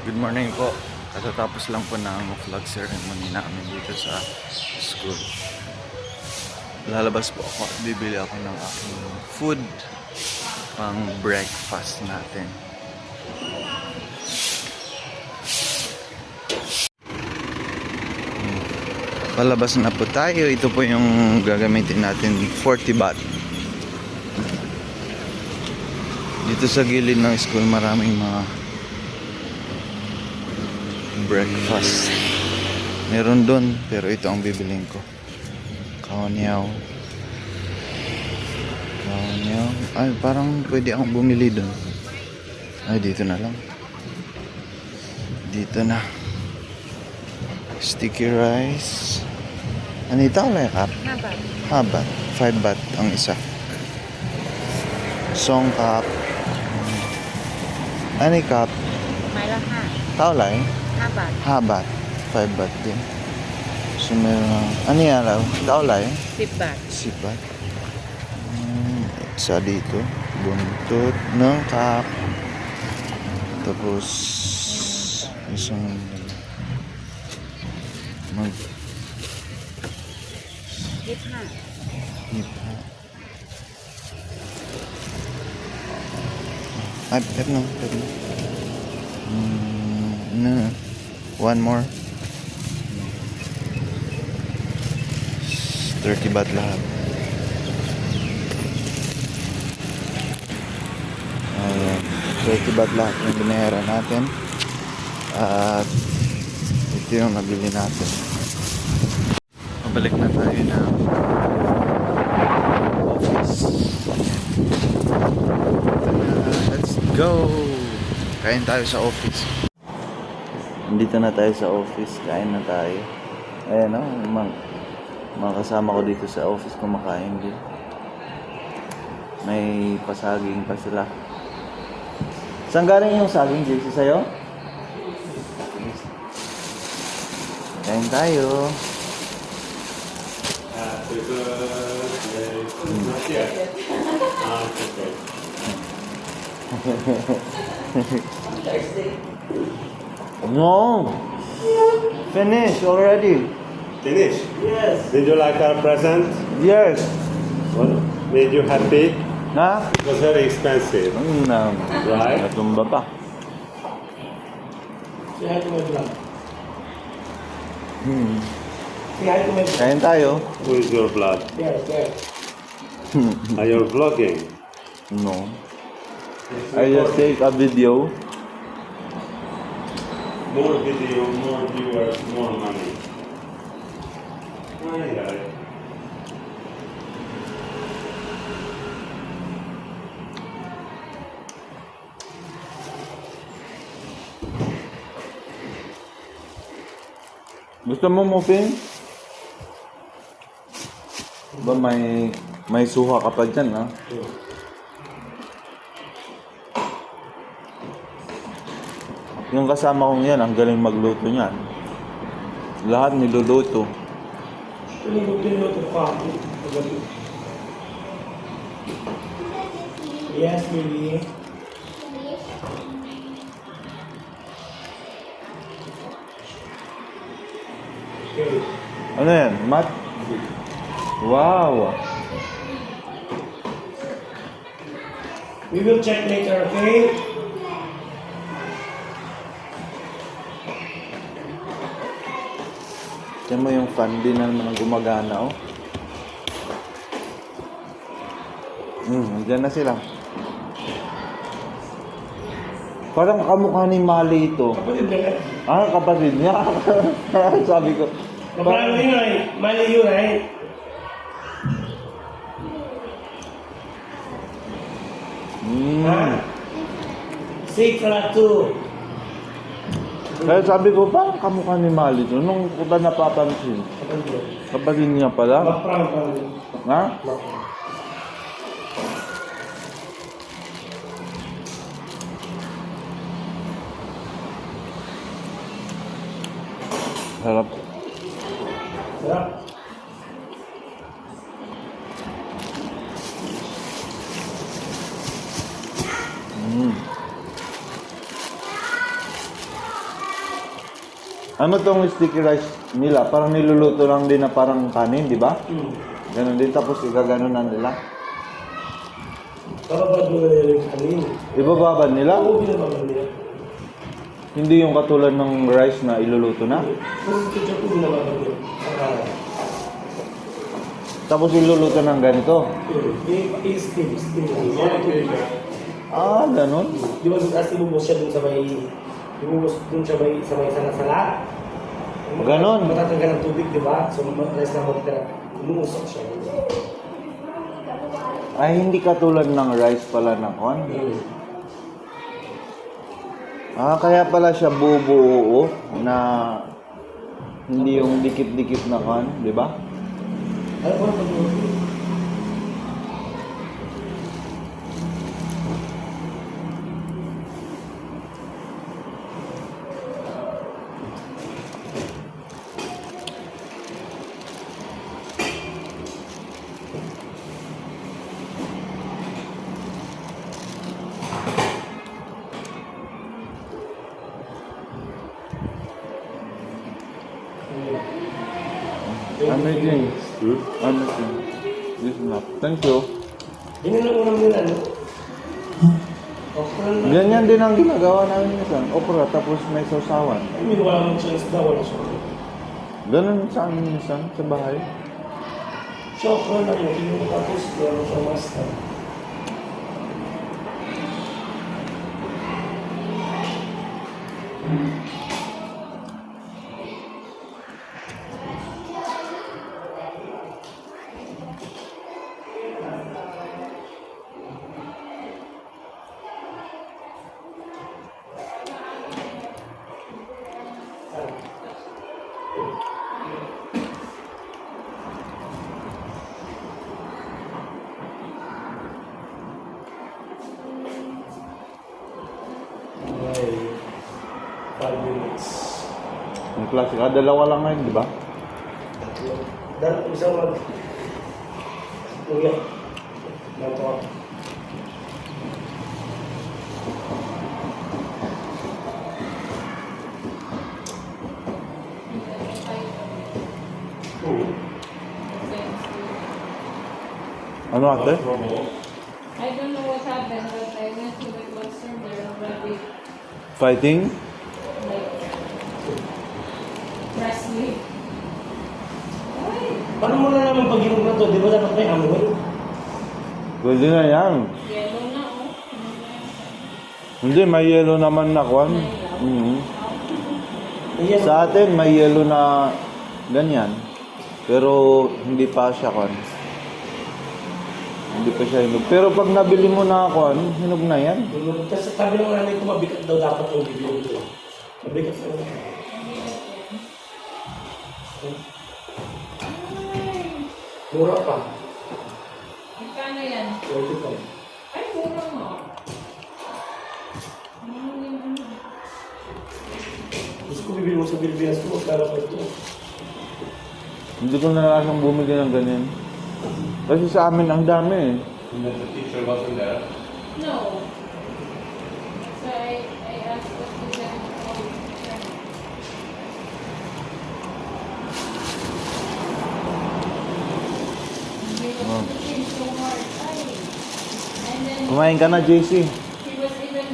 Good morning po. Katatapos lang po ng flag ceremony namin dito sa school. Lalabas po ako at bibili ako ng aking food pang breakfast natin. Palabas na po tayo. Ito po yung gagamitin natin, 40 baht. Dito sa gilid ng school maraming mga breakfast. Meron doon, pero ito ang bibiling ko. Kaoniao. Kaoniao. Ay, parang pwede akong bumili doon. Ay, dito na lang. Dito na. Sticky rice. Ano ito? Wala yung cup? Habat. Habat. 5 baht ang isa. Song cup. Ano yung cup? ไม้ละTao lang. 5 บาท Habat. 5 baht din. So, meron. Ano yan lang? Tao lang. 10 บาท Sibat. Isa dito. Buntot ng cup. Tapos isang mag 25 hipa. Ay, pwede na. No. One more. 30 baht lahat. Ayan. 30 baht lahat yung binayaran natin. At ito yung nabili natin. Pabalik na tayo na office. Let's go! Kain tayo sa office. Nandito na tayo sa office. Kain na tayo. Ayan o. Mga kasama ko dito sa office kumakain din. May pasaging pa sila. Saan galing yung saging, JC, sa'yo? Kain tayo. No! Finish already. Finish? Yes. Did you like our present? Yes. What made you happy? Ha? It was very expensive, right? Natumba pa. Say hi to my vlog. Say hi to my vlog. Kain tayo. Who is your blood? There, there. Are you vlogging? No. I just take a video. More video, more viewers, more money. Ay, ay. Gusto mo muffin? Ba may suha ka pa dyan, ha? Yung kasama kong yan, ang galing magluto niyan. Lahat niluluto. Tinuluto pa. Yes, baby. Okay. Ano yan? Mat? Wow! We will check later, okay? Tiyan mo yung fan din na naman ang gumagana, oh. Nandiyan na sila. Parang kamukha ni Mali ito. Kapatid na nga. Ah, kapatid niya. Sabi ko. Kapalang yun ay, mali yun ay. Ha? Say kalatu. Kaya sabi ko, parang kamukha ni Mali ito. Nung ko ba napapansin? Kapatid niya pala. Maprang pa. Ha? Sarap. Sarap. Ano tong sticky rice nila? Parang niluluto lang din na parang kanin, di ba? Ganon din, tapos igaganon na nila. Bababad mo na nila yung kanin. Ibababad nila? Oo, binababad nila. Hindi yung katulad ng rice na iluluto na. Kasi ketchup ko binababad nila. Tapos iluluto ng ganito. I-steam. Ah, ganon. Di ba kasi bubos siya dun sa may... Bubos dun siya sa may sala-sala. Ganon. Matatanggal ng tubig, di ba? So, rice na magtira. Umuusok siya. Ay, hindi katulad ng rice pala na kon. Ah, kaya pala siya bubuo na hindi yung dikit-dikit na kon, di ba? Ano ba pag Ano yun? Ano yun? This map. Thank you. Yun ang unang nila, no? Okra na. Ganyan din ang ginagawa namin minsan. Okra, tapos may sausawan. I mean, wala mong chance daw, wala siya. Ganun sa amin minsan, sa bahay. Siya okra na yun, yung tapos, wala siya master. Okay. 5 minutes. Ang klase ka, dalawa lang ngayon, di ba? Dan isang mag... Uyak. Nato ako. Ano ate? I don't know what happened, but I went to the concern. They're already Fighting? like wrestling. Paano mo na naman pag inom na to? Di ba dapat may amoy? Pwede na yan. Yellow na, oh. Hindi, may yellow naman na kwan. Mhm. Ayan. Sa atin, may yellow na ganyan. Pero hindi pa siya kwan. Hindi pa siya hinog. Pero pag nabili mo na kwan, hinog na yan. Kasi sabi ng nanay ko, mabigat daw dapat yung bibili ko. Mabigat na yun. Mura pa. Magkano yan? 25. Ay, mura mo. Ano yung ano? Gusto ko bibili mo sa Pilipinas ko, magkano pa ito. Hindi ko nalasang bumili ng ganyan. Kasi sa amin, ang dami eh. The teacher wasn't there. No. So I asked what to them. Oh. Working so hard. Ay. And then Kumain ka na, JC. he was even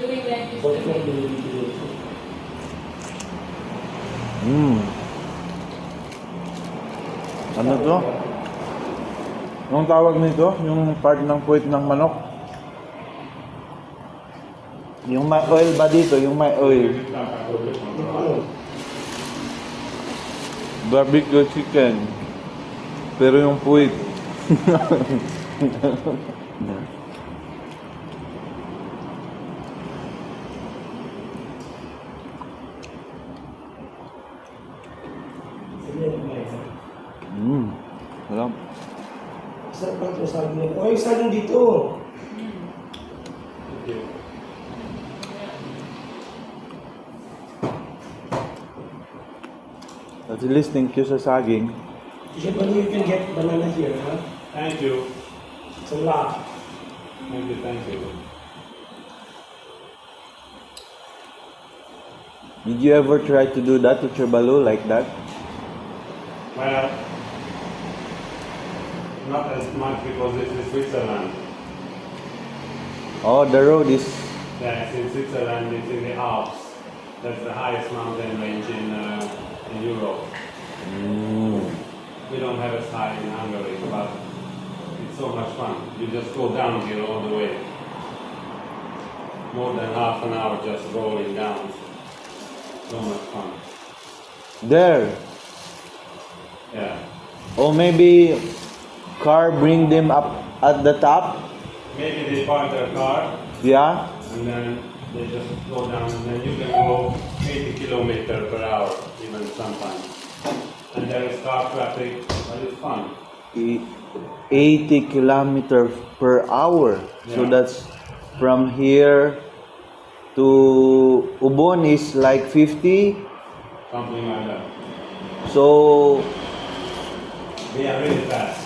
doing like this. Bakit mo binibili ito? Ano to? Anong tawag nito? Yung part ng puwit ng manok? Yung may oil ba dito? Yung may oil. Barbecue chicken. Pero yung puwit. Sige, kumain. Sarap. Sarap pala ito saging nila. Oh, yung saging dito. At least thank you sa saging. Usually you can get banana here, huh? Thank you. It's a lot. Thank you, thank you. Did you ever try to do that with your balloon like that? Well, not as much because this is Switzerland. Oh, the road is... Yes, in Switzerland, it's in the Alps. That's the highest mountain range in Europe. We don't have as high in Hungary, but it's so much fun. You just go downhill all the way. More than half an hour just rolling down. So much fun. There. Yeah. Or maybe car bring them up at the top. Maybe they park their car Yeah. and then they just go down and then you can go 80 kilometers per hour even sometimes. And there is car traffic, but it's fun. 80 kilometers per hour. So Yeah. that's from here to Ubon is like 50. Something like that. So They are really fast.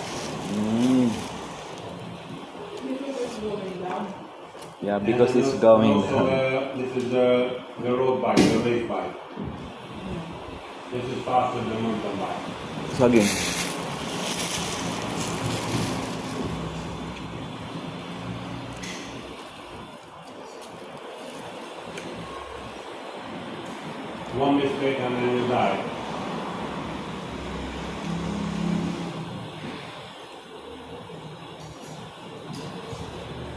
yeah, because And it's also going down. this is the road bike, the race bike. This is faster than mountain bike. So again. One mistake and then you die.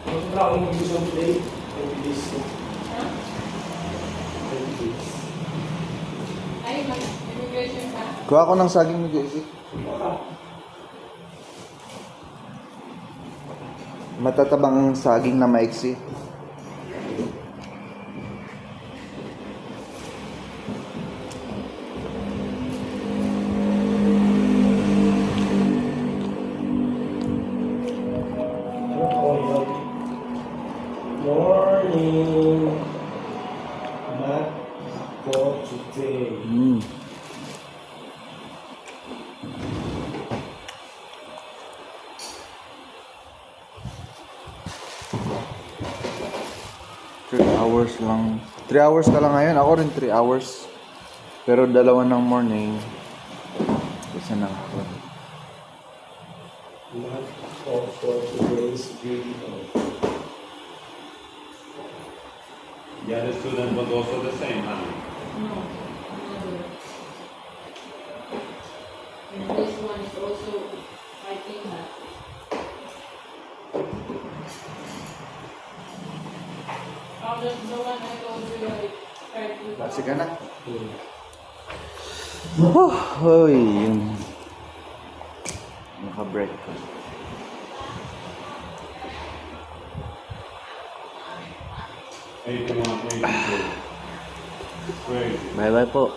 Wala akong mag-use ng today. 20 days. Ha? 20 days. Ay, mag-immigration ka? Kuha ko ng saging ni JC. Matatabang ang saging na maiksi. Morning. Mat ko today. Mm. Three hours lang. 3 hours ka lang ngayon. Ako rin 3 hours. Pero dalawa ng morning. Isa ng hapon. Mat ko for today's video. The other student was also the same, huh? No. Never. And this one is also, I think that. Oh, that's the one I told you I tried to. Klase ka na. Hmm. Hoy, yun. Naka-break ka. Eighty-one, 82. Crazy. Bye-bye po.